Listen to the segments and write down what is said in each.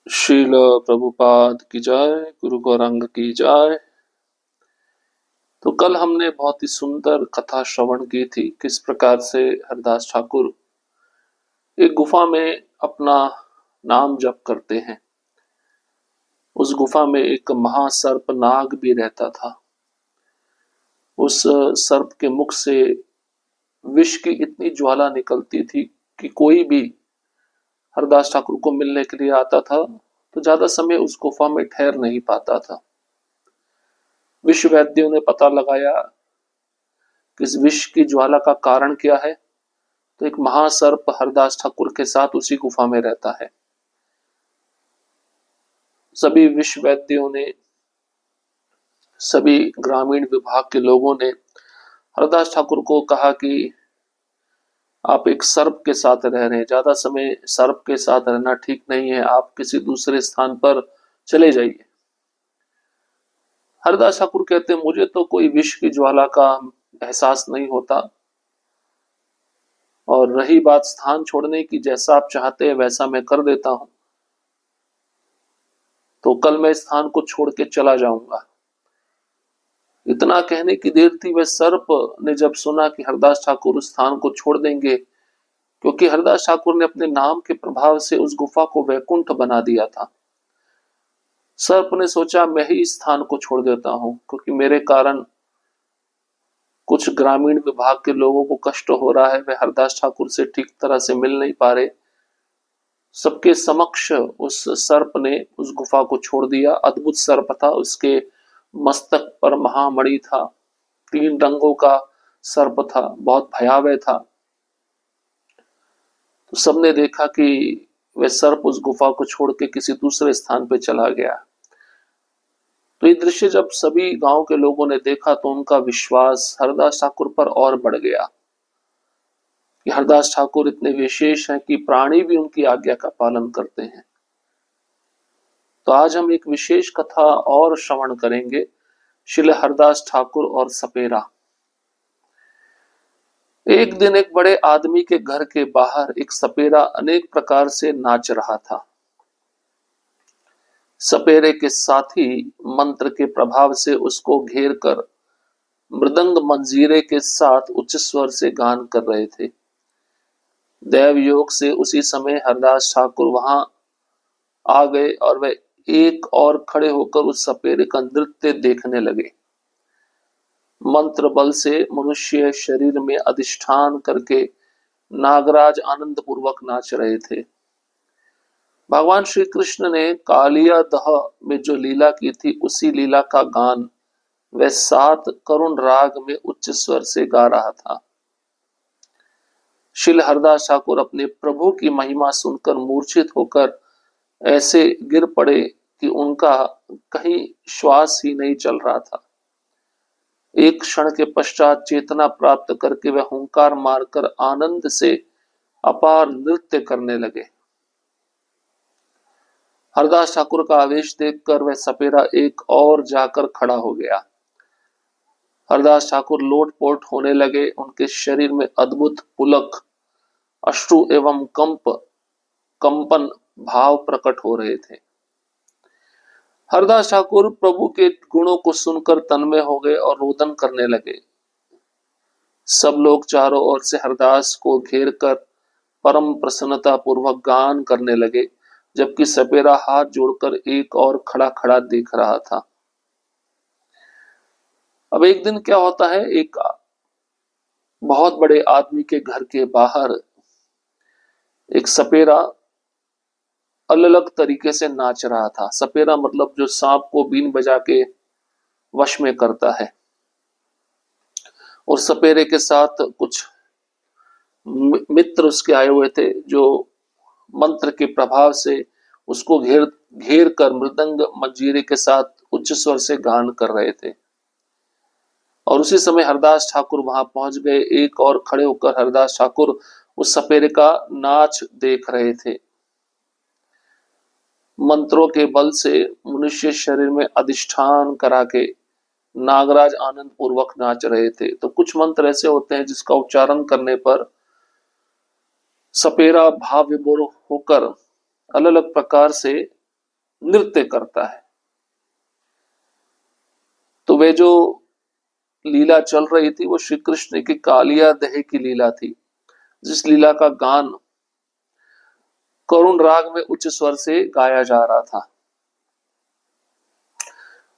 शील प्रभुपाद की जय, गुरु गौरांग की जय। तो कल हमने बहुत ही सुंदर कथा श्रवण की थी, किस प्रकार से हरदास ठाकुर एक गुफा में अपना नाम जप करते हैं। उस गुफा में एक महासर्प नाग भी रहता था। उस सर्प के मुख से विष की इतनी ज्वाला निकलती थी कि कोई भी हरदास ठाकुर को मिलने के लिए आता था तो ज्यादा समय उस गुफा में ठहर नहीं पाता था। विश्व वैद्यों ने पता लगाया कि इस विष की ज्वाला का कारण क्या है, तो एक महासर्प हरदास ठाकुर के साथ उसी गुफा में रहता है। सभी विश्व वैद्यों ने, सभी ग्रामीण विभाग के लोगों ने हरदास ठाकुर को कहा कि आप एक सर्प के साथ रह रहे हैं, ज्यादा समय सर्प के साथ रहना ठीक नहीं है, आप किसी दूसरे स्थान पर चले जाइए। हरदास ठाकुर कहते हैं, मुझे तो कोई विष की ज्वाला का एहसास नहीं होता, और रही बात स्थान छोड़ने की, जैसा आप चाहते हैं वैसा मैं कर देता हूं, तो कल मैं स्थान को छोड़ के चला जाऊंगा। इतना कहने की देर थी, वह सर्प ने जब सुना कि हरदास ठाकुर उस स्थान को छोड़ देंगे, क्योंकि हरदास ठाकुर ने अपने नाम के प्रभाव से उस गुफा को वैकुंठ बना दिया था। सर्प ने सोचा, मैं ही इस स्थान को छोड़ देता हूं, क्योंकि मेरे कारण कुछ ग्रामीण विभाग के लोगों को कष्ट हो रहा है, वे हरदास ठाकुर से ठीक तरह से मिल नहीं पा रहे। सबके समक्ष उस सर्प ने उस गुफा को छोड़ दिया। अद्भुत सर्प था, उसके मस्तक पर महामणि था, 3 रंगों का सर्प था, बहुत भयावह था। तो सबने देखा कि वह सर्प उस गुफा को छोड़ के किसी दूसरे स्थान पर चला गया। तो ये दृश्य जब सभी गांव के लोगों ने देखा तो उनका विश्वास हरदास ठाकुर पर और बढ़ गया कि हरदास ठाकुर इतने विशेष हैं कि प्राणी भी उनकी आज्ञा का पालन करते हैं। तो आज हम एक विशेष कथा और श्रवण करेंगे, श्रील हरदास ठाकुर और सपेरा। एक दिन एक बड़े आदमी के घर के बाहर एक सपेरा अनेक प्रकार से नाच रहा था। सपेरे के साथी मंत्र के प्रभाव से उसको घेर कर मृदंग मंजीरे के साथ उच्च स्वर से गान कर रहे थे। दैव योग से उसी समय हरदास ठाकुर वहां आ गए और वे एक और खड़े होकर उस सपेरे का नृत्य देखने लगे। मंत्र बल से मनुष्य शरीर में अधिष्ठान करके नागराज आनंद पूर्वक नाच रहे थे। भगवान श्री कृष्ण ने कालिया दह में जो लीला की थी, उसी लीला का गान वह 7 करुण राग में उच्च स्वर से गा रहा था। श्रील हरदास ठाकुर अपने प्रभु की महिमा सुनकर मूर्छित होकर ऐसे गिर पड़े कि उनका कहीं श्वास ही नहीं चल रहा था। एक क्षण के पश्चात चेतना प्राप्त करके वह हुंकार मारकर आनंद से अपार नृत्य करने लगे। हरदास ठाकुर का आवेश देखकर वह सपेरा एक और जाकर खड़ा हो गया। हरदास ठाकुर लोटपोट होने लगे। उनके शरीर में अद्भुत पुलक, अश्रु एवं कंपन भाव प्रकट हो रहे थे। हरदास ठाकुर प्रभु के गुणों को सुनकर तन्मय हो गए और रोदन करने लगे। सब लोग चारों ओर से हरदास को घेर कर परम प्रसन्नता पूर्वक गान करने लगे, जबकि सपेरा हाथ जोड़कर एक और खड़ा खड़ा देख रहा था। अब एक दिन क्या होता है, एक बहुत बड़े आदमी के घर के बाहर एक सपेरा अलग अलग तरीके से नाच रहा था। सपेरा मतलब जो सांप को बीन बजा के वश में करता है, और सपेरे के साथ कुछ मित्र उसके आए हुए थे जो मंत्र के प्रभाव से उसको घेर घेर कर मृदंग मंजीरे के साथ उच्च स्वर से गान कर रहे थे। और उसी समय हरदास ठाकुर वहां पहुंच गए। एक और खड़े होकर हरदास ठाकुर उस सपेरे का नाच देख रहे थे। मंत्रों के बल से मनुष्य शरीर में अधिष्ठान करा के नागराज आनंद पूर्वक नाच रहे थे। तो कुछ मंत्र ऐसे होते हैं जिसका उच्चारण करने पर सपेरा भाव विभोर होकर अलग अलग प्रकार से नृत्य करता है। तो वे जो लीला चल रही थी वो श्री कृष्ण की कालिया दह की लीला थी, जिस लीला का गान करुण राग में उच्च स्वर से गाया जा रहा था।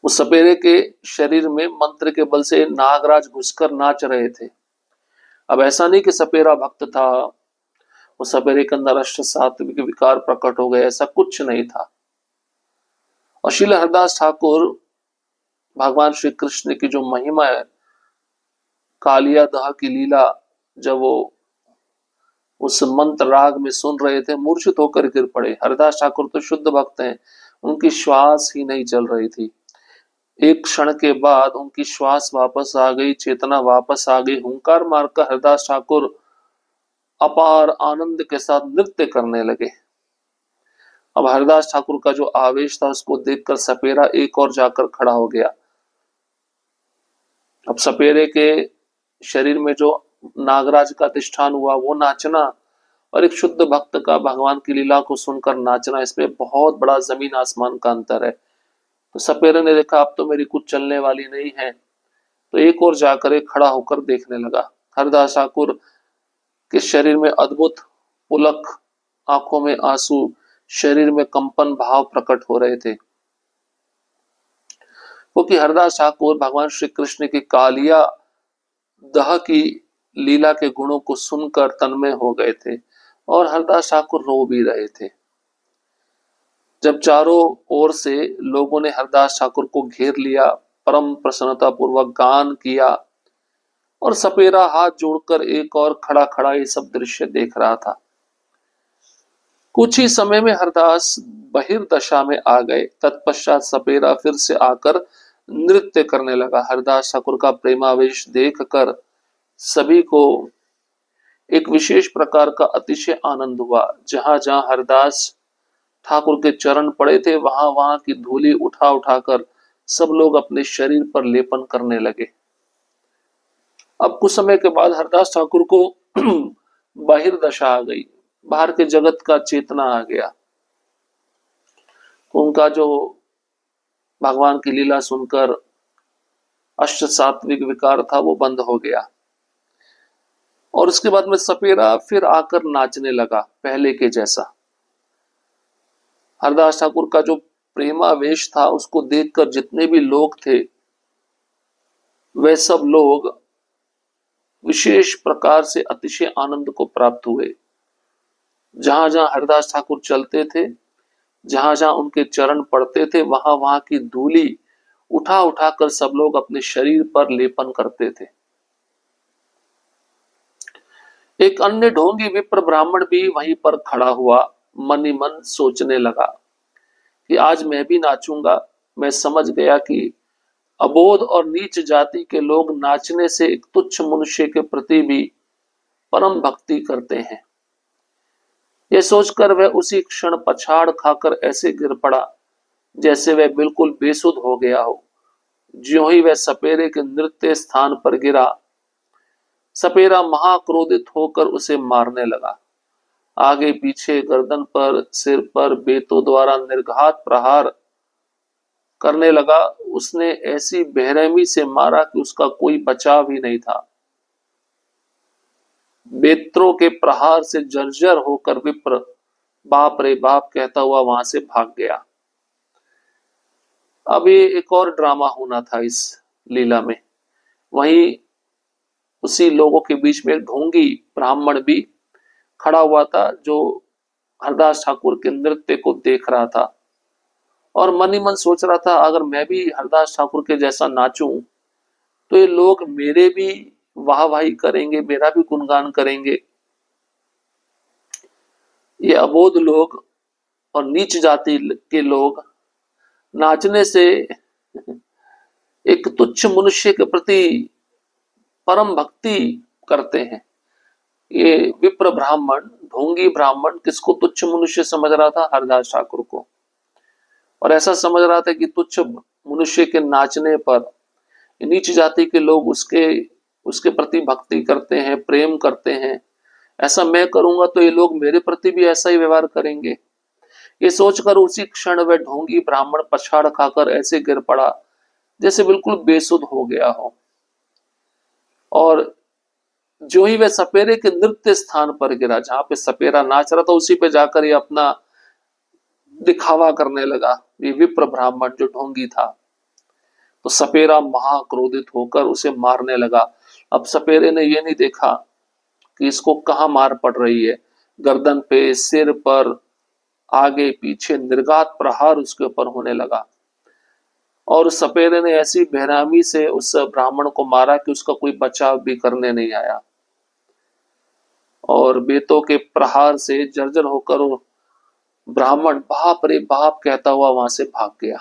उस सपेरे के शरीर में मंत्र के बल से नागराज घुसकर नाच रहे थे। अब ऐसा नहीं कि सपेरा भक्त था, उस सपेरे के अंदर अष्ट सात्विक विकार प्रकट हो गए, ऐसा कुछ नहीं था। और श्रील हरदास ठाकुर भगवान श्री कृष्ण की जो महिमा है, कालिया दह की लीला, जब वो उस मंत्र राग में सुन रहे थे, मूर्छित होकर गिर पड़े। हरदास ठाकुर तो शुद्ध भक्त हैं, उनकी श्वास ही नहीं चल रही थी। एक क्षण के बाद उनकी श्वास वापस आ गई, चेतना वापस आ गई। हुंकार मारकर हरदास ठाकुर अपार आनंद के साथ नृत्य करने लगे। अब हरदास ठाकुर का जो आवेश था उसको देखकर सपेरा एक और जाकर खड़ा हो गया। अब सपेरे के शरीर में जो नागराज का अधिष्ठान हुआ वो नाचना, और एक शुद्ध भक्त का भगवान की लीला को सुनकर नाचना, इसमें बहुत बड़ा जमीन आसमान का अंतर है। तो सपेरे ने देखा अब तो मेरी कुछ चलने वाली नहीं है, तो एक और जाकर एक खड़ा होकर देखने लगा। हरदास ठाकुर के शरीर में अद्भुत पुलक, आंखों में आंसू, शरीर में कंपन भाव प्रकट हो रहे थे, क्योंकि हरदास ठाकुर भगवान श्री कृष्ण की कालिया दह की लीला के गुणों को सुनकर तन्मय हो गए थे, और हरदास ठाकुर रो भी रहे थे। जब चारों ओर से लोगों ने हरदास ठाकुर को घेर लिया, परम प्रसन्नता पूर्वक गान किया, और सपेरा हाथ जोड़कर एक और खड़ा खड़ा ये सब दृश्य देख रहा था। कुछ ही समय में हरदास बहिर्दशा में आ गए। तत्पश्चात सपेरा फिर से आकर नृत्य करने लगा। हरदास ठाकुर का प्रेमावेश देखकर सभी को एक विशेष प्रकार का अतिशय आनंद हुआ। जहां जहां हरदास ठाकुर के चरण पड़े थे, वहां वहां की धूली उठा उठाकर सब लोग अपने शरीर पर लेपन करने लगे। अब कुछ समय के बाद हरदास ठाकुर को बहिर्दशा आ गई, बाहर के जगत का चेतना आ गया। उनका जो भगवान की लीला सुनकर अष्ट सात्विक विकार था वो बंद हो गया, और उसके बाद में सपेरा फिर आकर नाचने लगा पहले के जैसा। हरदास ठाकुर का जो प्रेमावेश था उसको देखकर जितने भी लोग थे वे सब लोग विशेष प्रकार से अतिशय आनंद को प्राप्त हुए। जहां जहां हरदास ठाकुर चलते थे, जहां जहां उनके चरण पड़ते थे, वहां वहां की धूली उठा उठाकर सब लोग अपने शरीर पर लेपन करते थे। एक अन्य ढोंगी विप्र ब्राह्मण भी वहीं पर खड़ा हुआ, मन ही मन सोचने लगा कि आज मैं भी नाचूंगा। मैं समझ गया कि अबोध और नीच जाति के लोग नाचने से एक तुच्छ मनुष्य के प्रति भी परम भक्ति करते हैं। यह सोचकर वह उसी क्षण पछाड़ खाकर ऐसे गिर पड़ा जैसे वह बिल्कुल बेसुध हो गया हो। ज्यों ही वह सपेरे के नृत्य स्थान पर गिरा, सपेरा महाक्रोधित होकर उसे मारने लगा। आगे पीछे, गर्दन पर, सिर पर बेतों द्वारा निर्घात प्रहार करने लगा। उसने ऐसी बेरहमी से मारा कि उसका कोई बचाव ही नहीं था। बेत्रों के प्रहार से जर्जर होकर विप्र बाप रे बाप कहता हुआ वहां से भाग गया। अब ये एक और ड्रामा होना था इस लीला में। वहीं उसी लोगों के बीच में ढोंगी ब्राह्मण भी खड़ा हुआ था, जो हरदास ठाकुर के नृत्य को देख रहा था, और मन ही मन सोच रहा था अगर मैं भी हरदास ठाकुर के जैसा नाचूं तो ये लोग मेरे भी वाहवाही करेंगे, मेरा भी गुणगान करेंगे। ये अबोध लोग और नीच जाति के लोग नाचने से एक तुच्छ मनुष्य के प्रति परम भक्ति करते हैं। ये विप्र ब्राह्मण, ढोंगी ब्राह्मण किसको तुच्छ मनुष्य समझ रहा था? हरदास ठाकुर को। और ऐसा समझ रहा था कि तुच्छ मनुष्य के नाचने पर नीच जाति के लोग उसके प्रति भक्ति करते हैं, प्रेम करते हैं। ऐसा मैं करूंगा तो ये लोग मेरे प्रति भी ऐसा ही व्यवहार करेंगे। ये सोचकर उसी क्षण वह ढोंगी ब्राह्मण पछाड़ खाकर ऐसे गिर पड़ा जैसे बिल्कुल बेसुध हो गया हो। और जो ही वह सपेरे के नृत्य स्थान पर गिरा, जहां पे सपेरा नाच रहा था, उसी पे जाकर ये अपना दिखावा करने लगा, ये विप्र ब्राह्मण जो ढोंगी था। तो सपेरा महाक्रोधित होकर उसे मारने लगा। अब सपेरे ने यह नहीं देखा कि इसको कहाँ मार पड़ रही है। गर्दन पे, सिर पर, आगे पीछे निर्घात प्रहार उसके ऊपर होने लगा। और सपेरे ने ऐसी बेरहमी से उस ब्राह्मण को मारा कि उसका कोई बचाव भी करने नहीं आया, और बेतों के प्रहार से जर्जर होकर वो ब्राह्मण बाप रे बाप कहता हुआ वहां से भाग गया।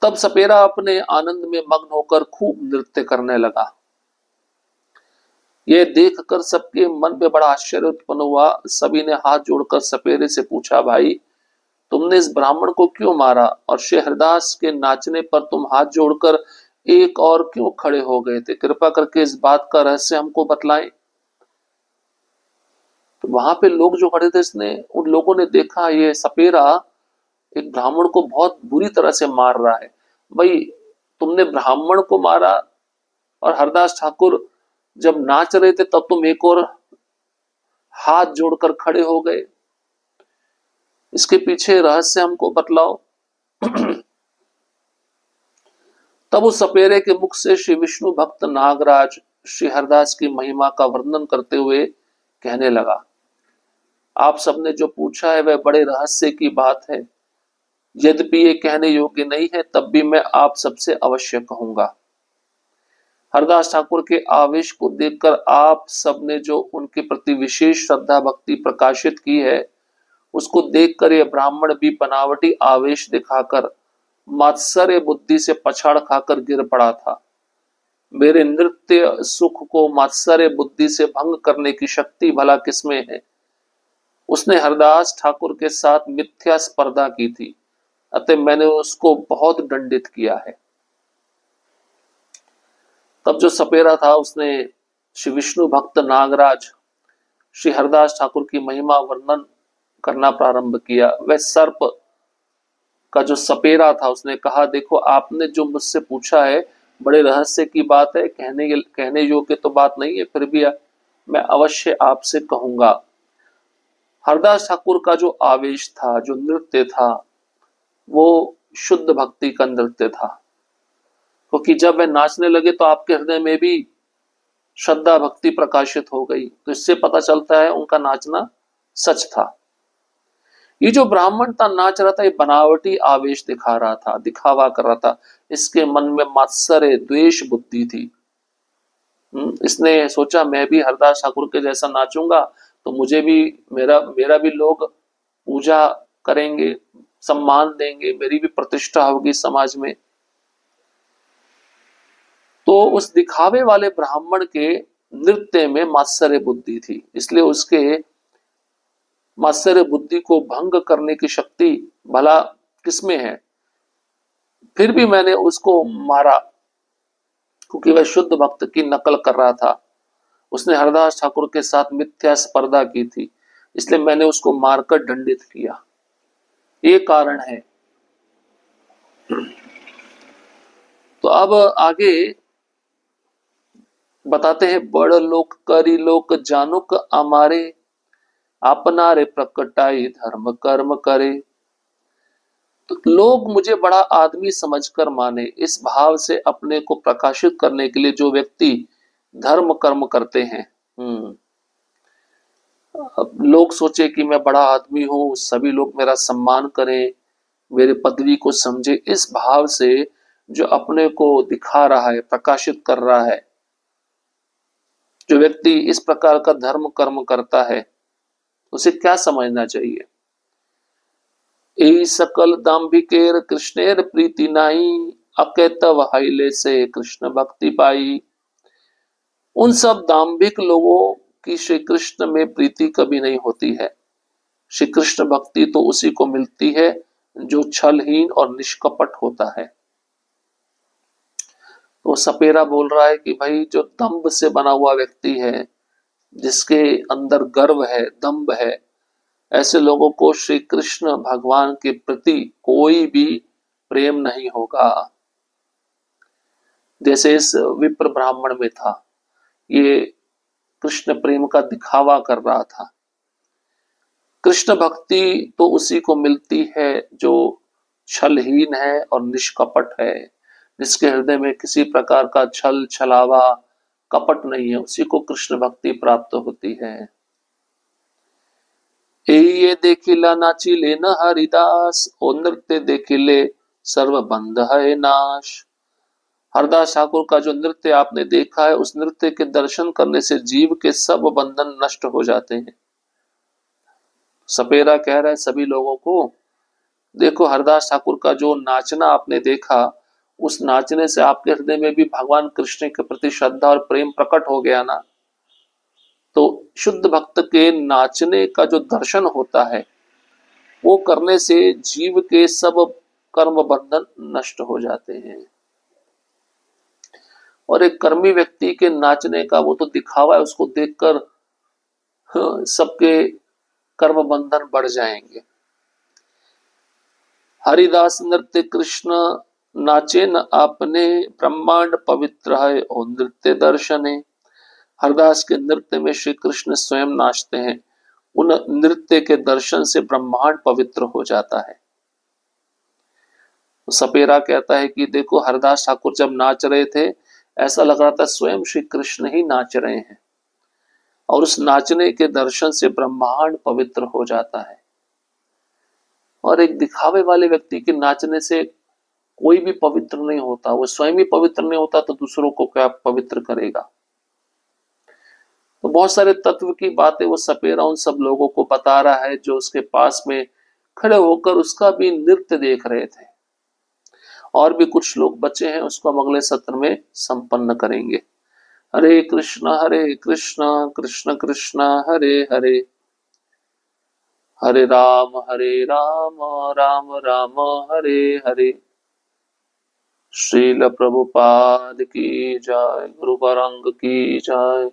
तब सपेरा अपने आनंद में मग्न होकर खूब नृत्य करने लगा। यह देखकर सबके मन पे बड़ा आश्चर्य उत्पन्न हुआ। सभी ने हाथ जोड़कर सपेरे से पूछा, भाई तुमने इस ब्राह्मण को क्यों मारा, और श्री हरिदास के नाचने पर तुम हाथ जोड़कर एक और क्यों खड़े हो गए थे? कृपा करके इस बात का रहस्य हमको बतलाएं। तो वहां पे लोग जो खड़े थे, उन लोगों ने देखा ये सपेरा एक ब्राह्मण को बहुत बुरी तरह से मार रहा है। भाई तुमने ब्राह्मण को मारा, और हरदास ठाकुर जब नाच रहे थे तब तुम एक और हाथ जोड़कर खड़े हो गए, इसके पीछे रहस्य हमको बतलाओ। तब उस सपेरे के मुख से श्री विष्णु भक्त नागराज श्री हरदास की महिमा का वर्णन करते हुए कहने लगा, आप सबने जो पूछा है वह बड़े रहस्य की बात है। यद्यपि ये कहने योग्य नहीं है, तब भी मैं आप सबसे अवश्य कहूंगा। हरदास ठाकुर के आवेश को देखकर आप सबने जो उनके प्रति विशेष श्रद्धा भक्ति प्रकाशित की है, उसको देखकर यह ब्राह्मण भी बनावटी आवेश दिखाकर मात्सर्य बुद्धि से पछाड़ खाकर गिर पड़ा था। मेरे नृत्य सुख को मात्सर्य बुद्धि से भंग करने की शक्ति भला किसमें है? उसने हरदास ठाकुर के साथ मिथ्या स्पर्धा की थी, अतः मैंने उसको बहुत दंडित किया है। तब जो सपेरा था उसने श्री विष्णु भक्त नागराज श्री हरदास ठाकुर की महिमा वर्णन करना प्रारंभ किया। वह सर्प का जो सपेरा था उसने कहा, देखो आपने जो मुझसे पूछा है बड़े रहस्य की बात है, कहने योग्य तो बात नहीं है, फिर भी मैं अवश्य आपसे कहूंगा। हरदास ठाकुर का जो आवेश था, जो नृत्य था, वो शुद्ध भक्ति का नृत्य था, क्योंकि जब वे नाचने लगे तो आपके हृदय में भी श्रद्धा भक्ति प्रकाशित हो गई। तो इससे पता चलता है उनका नाचना सच था। ये जो ब्राह्मण था नाच रहा था, ये बनावटी आवेश दिखा रहा था, दिखावा कर रहा था। इसके मन में मात्सर्य द्वेष बुद्धि थी। इसने सोचा मैं भी हरदास ठाकुर के जैसा नाचूंगा तो मुझे भी मेरा भी लोग पूजा करेंगे, सम्मान देंगे, मेरी भी प्रतिष्ठा होगी समाज में। तो उस दिखावे वाले ब्राह्मण के नृत्य में मात्सर्य बुद्धि थी, इसलिए उसके मात्सर्य बुद्धि को भंग करने की शक्ति भला किसमें है? फिर भी मैंने उसको मारा, क्योंकि वह शुद्ध भक्त की नकल कर रहा था। उसने हरदास ठाकुर के साथ मिथ्या स्पर्धा की थी, इसलिए मैंने उसको मारकर दंडित किया। ये कारण है। तो अब आगे बताते हैं, बड़ लोक करी लोक जानुक हमारे, अपना रे प्रकटाई धर्म कर्म करे। तो लोग मुझे बड़ा आदमी समझकर माने, इस भाव से अपने को प्रकाशित करने के लिए जो व्यक्ति धर्म कर्म करते हैं, अब लोग सोचे कि मैं बड़ा आदमी हूं, सभी लोग मेरा सम्मान करें, मेरे पदवी को समझे, इस भाव से जो अपने को दिखा रहा है, प्रकाशित कर रहा है, जो व्यक्ति इस प्रकार का धर्म कर्म करता है, उसे क्या समझना चाहिए? ए सकल दाम्भिकेर कृष्णेर प्रीति नाई, अकेतव हाइले से कृष्ण भक्ति पाई। उन सब दाम्भिक लोगों की श्री कृष्ण में प्रीति कभी नहीं होती है। श्री कृष्ण भक्ति तो उसी को मिलती है जो छलहीन और निष्कपट होता है। तो सपेरा बोल रहा है कि भाई जो दंभ से बना हुआ व्यक्ति है, जिसके अंदर गर्व है, दंभ है, ऐसे लोगों को श्री कृष्ण भगवान के प्रति कोई भी प्रेम नहीं होगा। जैसे इस विप्र ब्राह्मण में था, ये कृष्ण प्रेम का दिखावा कर रहा था। कृष्ण भक्ति तो उसी को मिलती है जो छलहीन है और निष्कपट है, जिसके हृदय में किसी प्रकार का छल छलावा कपट नहीं है, उसी को कृष्ण भक्ति प्राप्त होती है। ये देखिला नाचिले न हरिदास, ओ नृत्य देखिले सर्व बंध है नाश। हरदास ठाकुर का जो नृत्य आपने देखा है, उस नृत्य के दर्शन करने से जीव के सब बंधन नष्ट हो जाते हैं। सपेरा कह रहा है सभी लोगों को, देखो हरदास ठाकुर का जो नाचना आपने देखा, उस नाचने से आपके हृदय में भी भगवान कृष्ण के प्रति श्रद्धा और प्रेम प्रकट हो गया ना। तो शुद्ध भक्त के नाचने का जो दर्शन होता है, वो करने से जीव के सब कर्म बंधन नष्ट हो जाते हैं। और एक कर्मी व्यक्ति के नाचने का वो तो दिखावा है, उसको देखकर सबके कर्म बंधन बढ़ जाएंगे। हरिदास नृत्य कृष्ण नाचे न आपने, ब्रह्मांड पवित्र है और नृत्य दर्शने। हरदास के नृत्य में श्री कृष्ण स्वयं नाचते हैं, उन नृत्य के दर्शन से ब्रह्मांड पवित्र हो जाता है। सपेरा कहता है कि देखो हरदास ठाकुर जब नाच रहे थे, ऐसा लग रहा था स्वयं श्री कृष्ण ही नाच रहे हैं, और उस नाचने के दर्शन से ब्रह्मांड पवित्र हो जाता है। और एक दिखावे वाले व्यक्ति के नाचने से कोई भी पवित्र नहीं होता, वो स्वयं ही पवित्र नहीं होता तो दूसरों को क्या पवित्र करेगा। तो बहुत सारे तत्व की बातें वो सपेरा उन सब लोगों को बता रहा है जो उसके पास में खड़े होकर उसका भी नृत्य देख रहे थे। और भी कुछ लोग बचे हैं, उसको हम अगले सत्र में संपन्न करेंगे। हरे कृष्ण कृष्ण कृष्ण हरे हरे, हरे राम राम राम हरे हरे। श्रील प्रभुपाद की जय, गुरु गौरांग की जय।